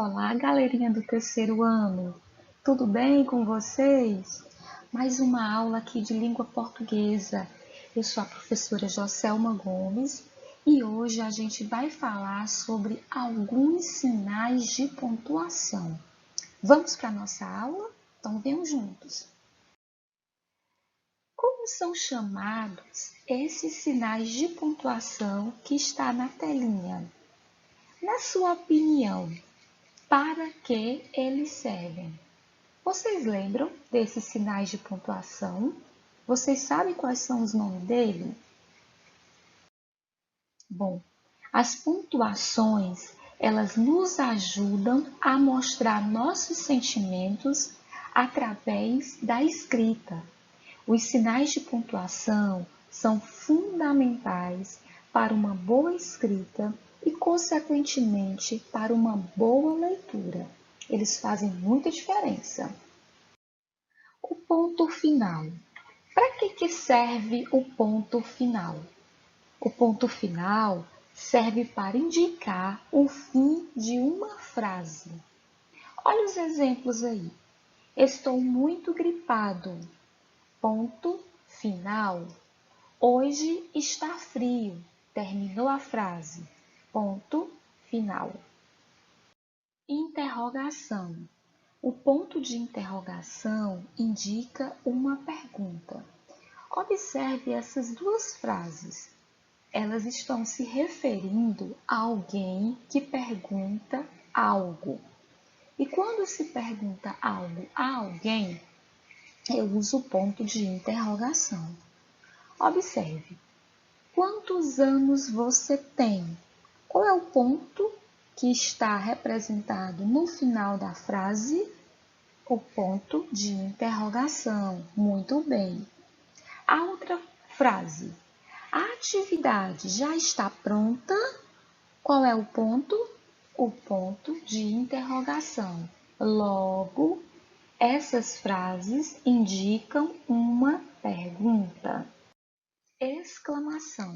Olá, galerinha do terceiro ano! Tudo bem com vocês? Mais uma aula aqui de língua portuguesa. Eu sou a professora Jocelma Gomes e hoje a gente vai falar sobre alguns sinais de pontuação. Vamos para a nossa aula? Então, venham juntos. Como são chamados esses sinais de pontuação que está na telinha? Na sua opinião, para que eles servem? Vocês lembram desses sinais de pontuação? Vocês sabem quais são os nomes dele? Bom, as pontuações, elas nos ajudam a mostrar nossos sentimentos através da escrita. Os sinais de pontuação são fundamentais para uma boa escrita e, consequentemente, para uma boa leitura. Eles fazem muita diferença. O ponto final. Para que serve o ponto final? O ponto final serve para indicar o fim de uma frase. Olha os exemplos aí. Estou muito gripado. Ponto final. Hoje está frio. Terminou a frase. Ponto final. Interrogação. O ponto de interrogação indica uma pergunta. Observe essas duas frases. Elas estão se referindo a alguém que pergunta algo. E quando se pergunta algo a alguém, eu uso o ponto de interrogação. Observe. Quantos anos você tem? Qual é o ponto que está representado no final da frase? O ponto de interrogação. Muito bem. A outra frase. A atividade já está pronta? Qual é o ponto? O ponto de interrogação. Logo, essas frases indicam uma pergunta. Exclamação.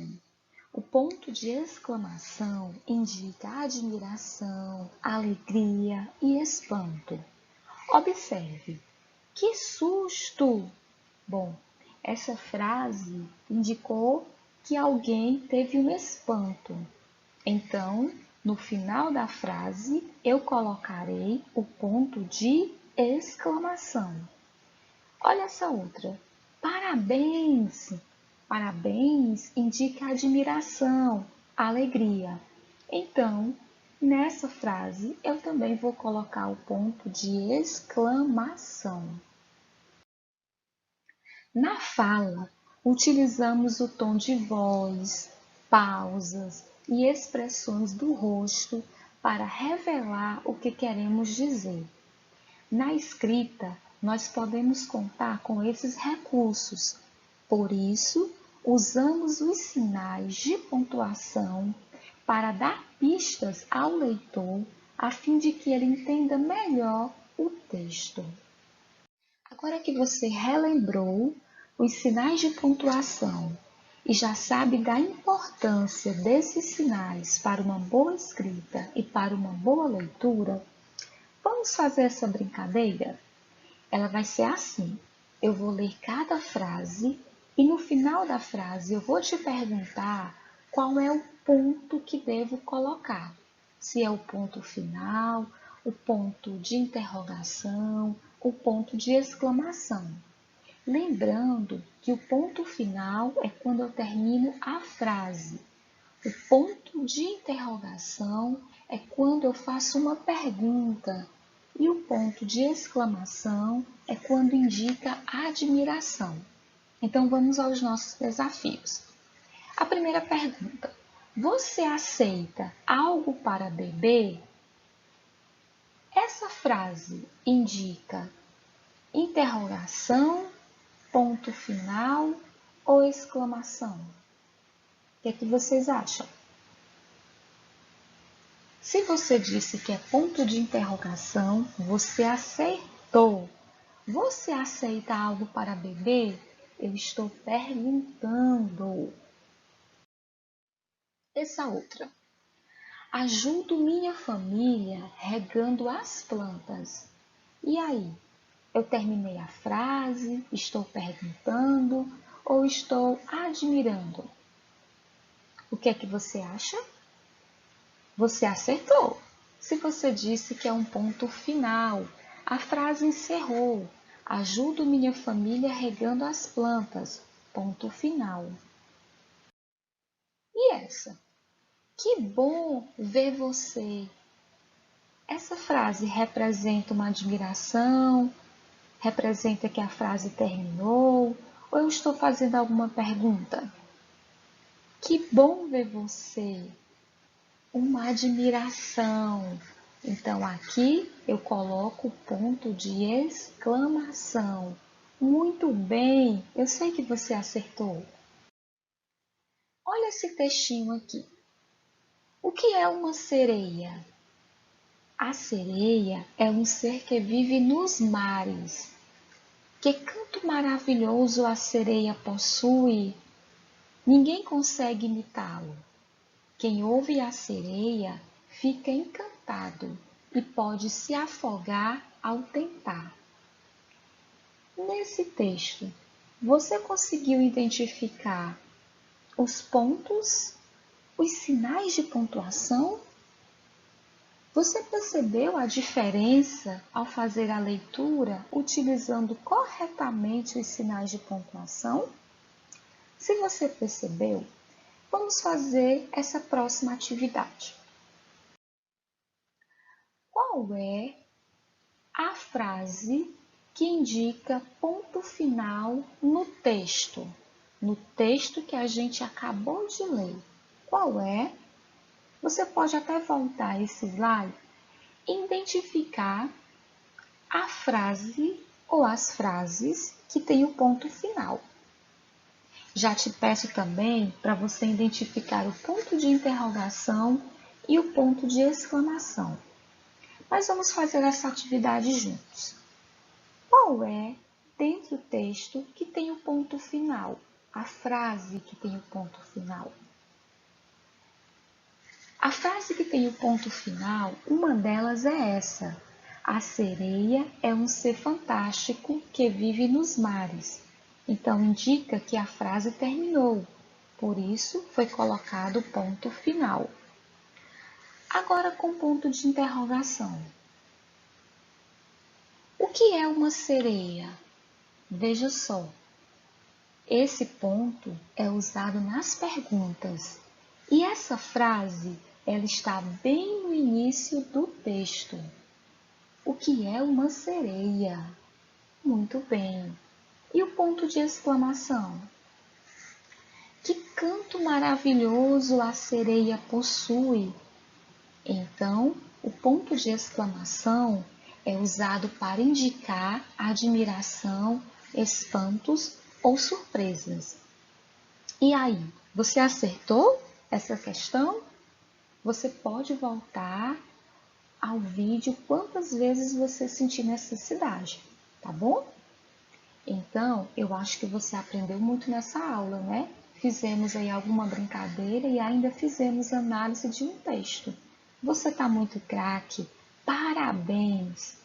O ponto de exclamação indica admiração, alegria e espanto. Observe. Que susto! Bom, essa frase indicou que alguém teve um espanto. Então, no final da frase, eu colocarei o ponto de exclamação. Olha essa outra. Parabéns! Parabéns indica admiração, alegria. Então, nessa frase, eu também vou colocar o ponto de exclamação. Na fala, utilizamos o tom de voz, pausas e expressões do rosto para revelar o que queremos dizer. Na escrita, nós podemos contar com esses recursos. Por isso, usamos os sinais de pontuação para dar pistas ao leitor a fim de que ele entenda melhor o texto. Agora que você relembrou os sinais de pontuação e já sabe da importância desses sinais para uma boa escrita e para uma boa leitura, vamos fazer essa brincadeira? Ela vai ser assim. Eu vou ler cada frase e no final da frase eu vou te perguntar qual é o ponto que devo colocar. Se é o ponto final, o ponto de interrogação, o ponto de exclamação. Lembrando que o ponto final é quando eu termino a frase. O ponto de interrogação é quando eu faço uma pergunta. E o ponto de exclamação é quando indica admiração. Então, vamos aos nossos desafios. A primeira pergunta. Você aceita algo para beber? Essa frase indica interrogação, ponto final ou exclamação? O que vocês acham? Se você disse que é ponto de interrogação, você acertou. Você aceita algo para beber? Eu estou perguntando. Essa outra. Ajudo minha família regando as plantas. E aí? Eu terminei a frase, estou perguntando ou estou admirando? O que é que você acha? Você acertou! Se você disse que é um ponto final, a frase encerrou. Ajudo minha família regando as plantas. Ponto final. E essa? Que bom ver você! Essa frase representa uma admiração? Representa que a frase terminou? Ou eu estou fazendo alguma pergunta? Que bom ver você! Uma admiração. Então, aqui eu coloco o ponto de exclamação. Muito bem, eu sei que você acertou. Olha esse textinho aqui. O que é uma sereia? A sereia é um ser que vive nos mares. Que canto maravilhoso a sereia possui! Ninguém consegue imitá-lo. Quem ouve a sereia fica encantado e pode se afogar ao tentar. Nesse texto, você conseguiu identificar os pontos, os sinais de pontuação? Você percebeu a diferença ao fazer a leitura utilizando corretamente os sinais de pontuação? Se você percebeu, vamos fazer essa próxima atividade. Qual é a frase que indica ponto final no texto? No texto que a gente acabou de ler. Qual é? Você pode até voltar esse slide e identificar a frase ou as frases que tem o ponto final. Já te peço também para você identificar o ponto de interrogação e o ponto de exclamação. Mas vamos fazer essa atividade juntos. Qual é, dentro do texto, que tem o ponto final? A frase que tem o ponto final. A frase que tem o ponto final, uma delas é essa. A sereia é um ser fantástico que vive nos mares. Então, indica que a frase terminou. Por isso, foi colocado o ponto final. Agora, com ponto de interrogação. O que é uma sereia? Veja só. Esse ponto é usado nas perguntas. E essa frase, ela está bem no início do texto. O que é uma sereia? Muito bem. E o ponto de exclamação? Que canto maravilhoso a sereia possui! Então, o ponto de exclamação é usado para indicar admiração, espantos ou surpresas. E aí, você acertou essa questão? Você pode voltar ao vídeo quantas vezes você sentir necessidade, tá bom? Então, eu acho que você aprendeu muito nessa aula, né? Fizemos aí alguma brincadeira e ainda fizemos análise de um texto. Você está muito craque! Parabéns!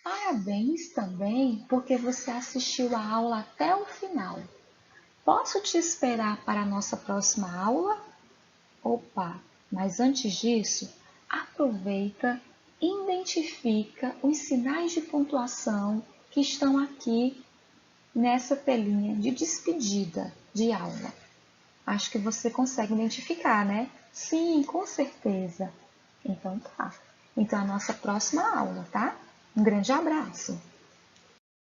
Parabéns também porque você assistiu a aula até o final. Posso te esperar para a nossa próxima aula? Opa, mas antes disso, aproveita e identifica os sinais de pontuação que estão aqui nessa telinha de despedida de aula. Acho que você consegue identificar, né? Sim, com certeza. Então tá. Então a nossa próxima aula, tá? Um grande abraço.